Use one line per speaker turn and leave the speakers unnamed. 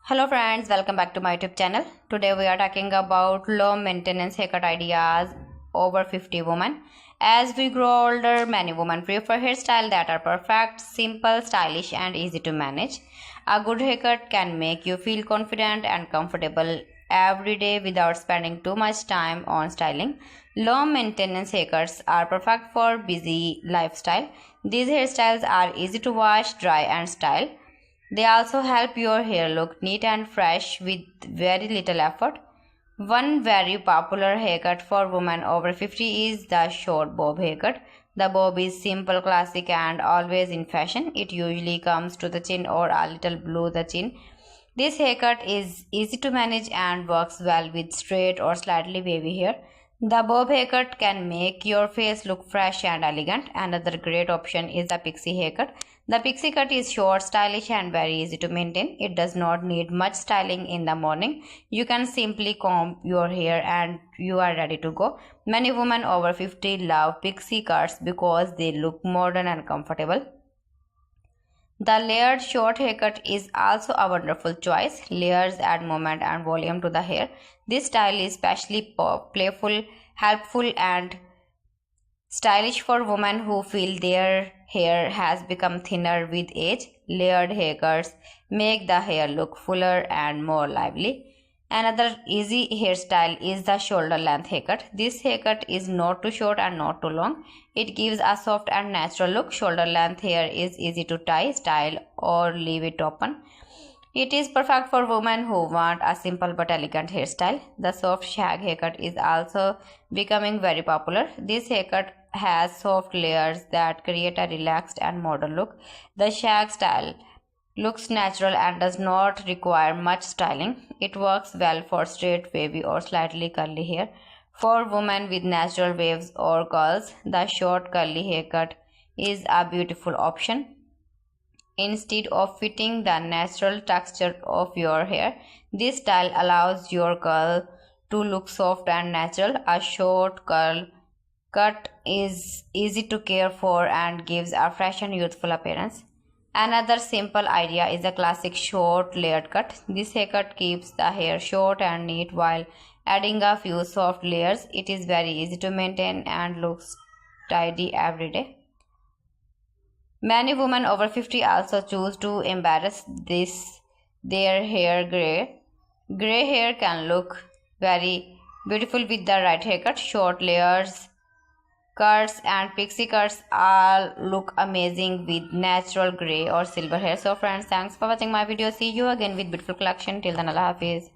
Hello friends, welcome back to my YouTube channel. Today we are talking about low maintenance haircut ideas over 50 women. As we grow older, many women prefer hairstyles that are perfect, simple, stylish and easy to manage. A good haircut can make you feel confident and comfortable every day without spending too much time on styling. Low maintenance haircuts are perfect for busy lifestyle. These hairstyles are easy to wash, dry and style. They also help your hair look neat and fresh with very little effort. One very popular haircut for women over 50 is the short bob haircut. The bob is simple, classic and always in fashion. It usually comes to the chin or a little below the chin. This haircut is easy to manage and works well with straight or slightly wavy hair. The bob haircut can make your face look fresh and elegant. Another great option is the pixie haircut. The pixie cut is short, stylish and very easy to maintain. It does not need much styling in the morning. You can simply comb your hair and you are ready to go. Many women over 50 love pixie cuts because they look modern and comfortable. The layered short haircut is also a wonderful choice. Layers add movement and volume to the hair. This style is especially playful, helpful and stylish for women who feel their hair has become thinner with age. Layered haircuts make the hair look fuller and more lively. Another easy hairstyle is the shoulder length haircut. This haircut is not too short and not too long. It gives a soft and natural look. Shoulder length hair is easy to tie, style or leave it open. It is perfect for women who want a simple but elegant hairstyle. The soft shag haircut is also becoming very popular. This haircut has soft layers that create a relaxed and modern look. The shag style looks natural and does not require much styling. It works well for straight, wavy or slightly curly hair. For women with natural waves or curls, the short curly haircut is a beautiful option. Instead of fitting the natural texture of your hair, this style allows your curl to look soft and natural. A short curl cut is easy to care for and gives a fresh and youthful appearance. Another simple idea is a classic short layered cut. This haircut keeps the hair short and neat while adding a few soft layers. It is very easy to maintain and looks tidy every day. Many women over 50 also choose to embrace their hair gray. Gray hair can look very beautiful with the right haircut. Short layers, cuts and pixie cuts all look amazing with natural gray or silver hair. So friends, thanks for watching my video. See you again with beautiful collection. Till then, Allah Hafiz.